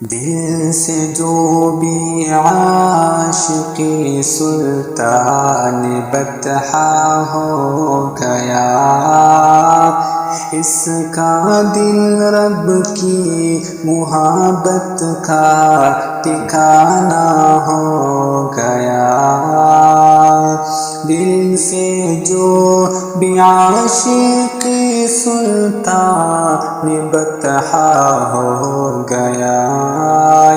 دل سے جو بھی عاشقی سلطان بطحا ہو گیا، اس کا دل رب کی محبت کا ٹھکانہ ہو گیا۔ دل سے جو بھی عاشقی سلطان بطحا ہو گیا،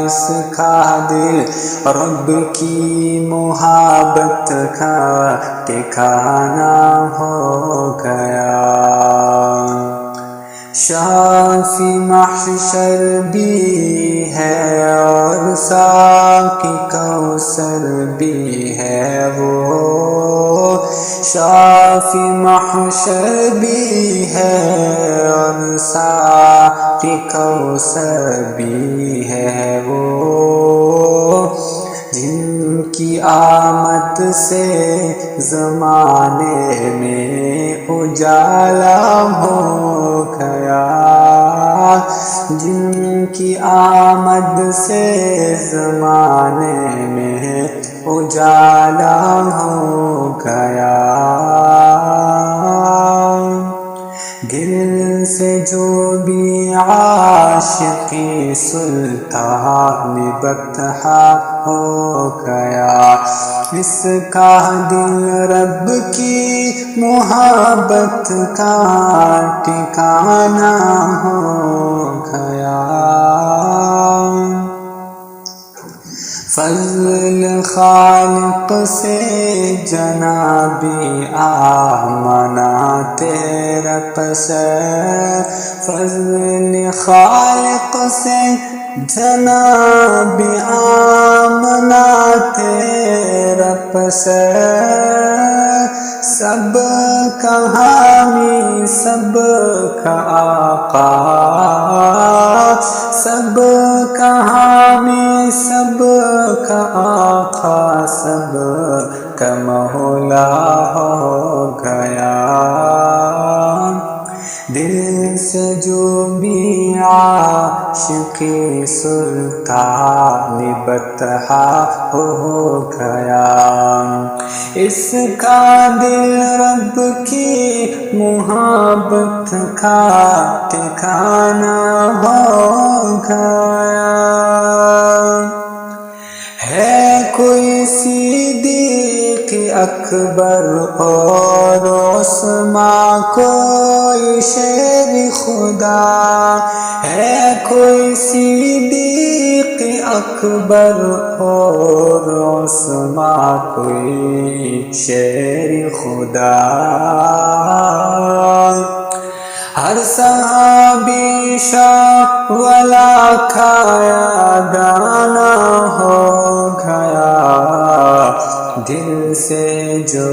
اس کا دل رب کی محبت کا ٹھکانہ ہو گیا۔ شافی محشر بھی ہے اور ساقی کوثر بھی ہے وہ، شافی محشر بھی ہے اور ساقی کوثر بھی ہے وہ، جن کی آمد سے زمانے میں اجالا ہو گیا، جن کی آمد سے زمانے میں اجالا ہو گیا۔ دل سے جو بھی عاشقی سلطان بطحا ہو گیا، اس کا دل رب کی محبت کا ٹھکانہ ہو گیا۔ فضل خالق سے جناب آمنہ تیرا پسر، فضل خالق سے جناب آمنہ تیرا پسر، سب کا حامی سب کا آقا، سب کا حامی سب کا آقا، سب کا مولا ہو گیا۔ دل سے جو بھی عاشقی سلطان بطحا ہو گیا، اس کا دل رب کی محبت کا ٹھکانہ ہو گیا۔ ہے کوئی صدیق اکبر اور عثمان کوئی شیر خدا، ہے کوئی صدیق اکبر اور عثمان کوئی شیر خدا، ہر صحابی شاہ والا کھایا دانا ہو گیا۔ دل سے جو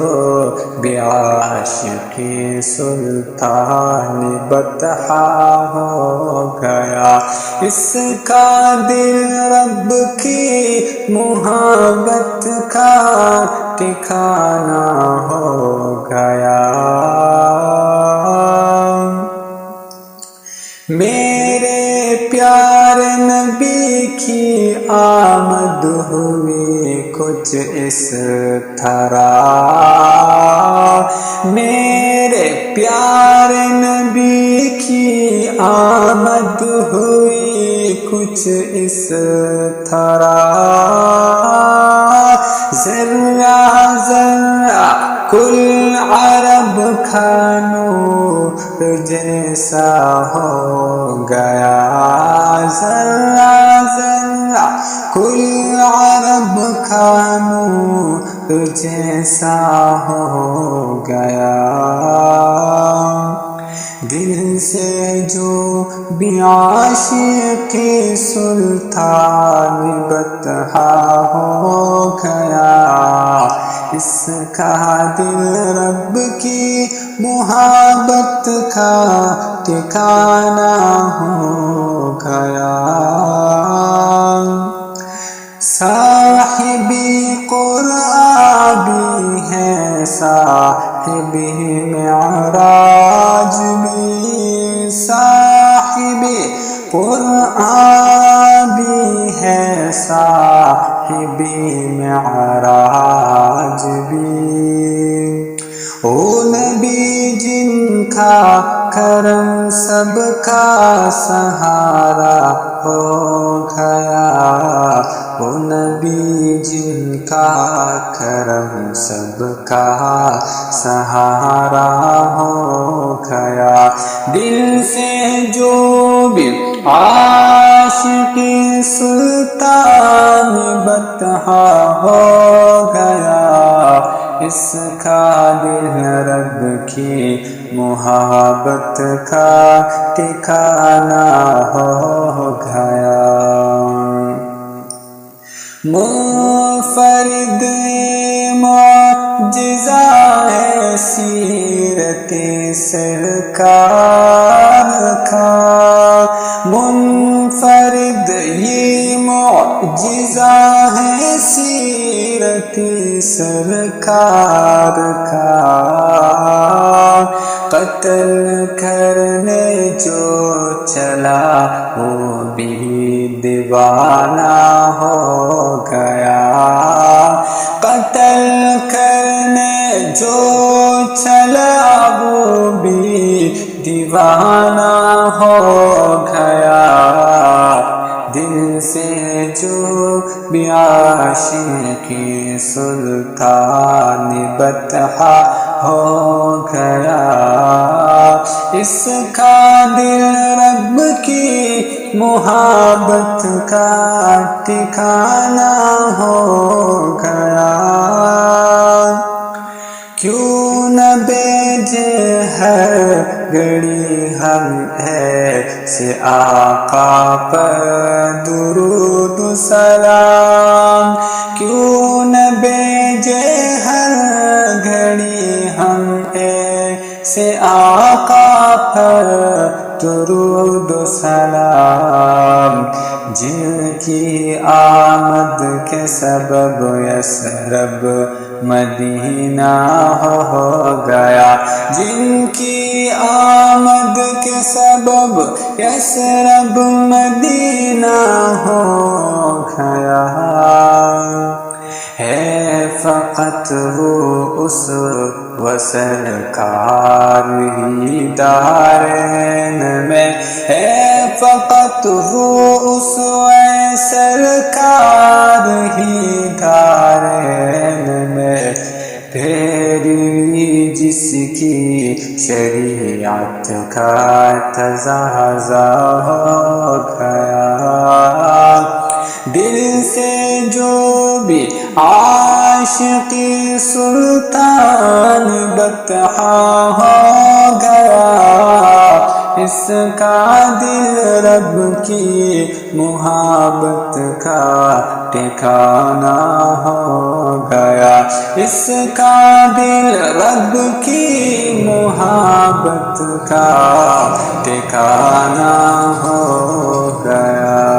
بھی عاشقی سلطان بطحا ہو گیا، اس کا دل رب کی محبت کا ٹھکانہ ہو گیا۔ میرے پیارے نبی کی آمد ہوئی کچھ اس طرح، میرے پیارے نبی کی آمد ہوئی کچھ اس طرح، ذرہ ذرہ کل عرب کا نور جیسا ہو گیا، ذرہ ذرہ کل عرب کا نور جیسا ہو گیا۔ دل سے جو بھی عاشقی سلطان بطحا ہو گیا، اس کا دل رب کی محبت کا ٹھکانہ ہو گیا۔ صاحبی قرآن بھی ہے، صاحبی معراج بھی قرآن بھی ہے صاحب معراج بھی، او نبی جن کا کرم سب کا سہارا ہو گیا، او نبی جن کا کرم سب کا سہارا ہو گیا، دل سے جو بھی عاشق سلطان بطحہ ہو گیا، اس کا دل رب کی محبت کا ٹھکانہ ہو گیا، منفرد معجزہ ہے سیرت سرکار کا، منفرد یہ معجزہ ہے سیرت سرکار کا، قتل کرنے جو چلا وہ بھی دیوانہ ہو گیا، قتل کرنے جو چلا وہ بھی دیوانہ ہو گیا، دل سے جو بھی عاشق سلطان بطحہ ہو گیا، اس کا دل رب کی محبت کا ٹھکانہ ہو گیا، کیوں نہ بھیجے ہر گھڑی ہم ایسے آقا پر درود و سلام، کیوں نہ بھیجے ہر گھڑی ہم ایسے آقا پر درود و سلام، جن کی آمد کے سبب یثرب مدینہ ہو گیا، جن کی آمد کے سبب یثرب مدینہ ہو گیا، ہے فقط وہ اس سرکار ہی دارین میں، ہے فقط وہ اس سرکار ہی دارین میں، پھیری جس کی شریعت کا تزازہ ہو گیا، دل سے جو بھی عاشق سلطان بطحہ ہو گیا، اس کا دل رب کی محبت کا ٹھکانہ ہو گیا، اس کا دل رب کی محبت کا ٹھکانہ ہو گیا۔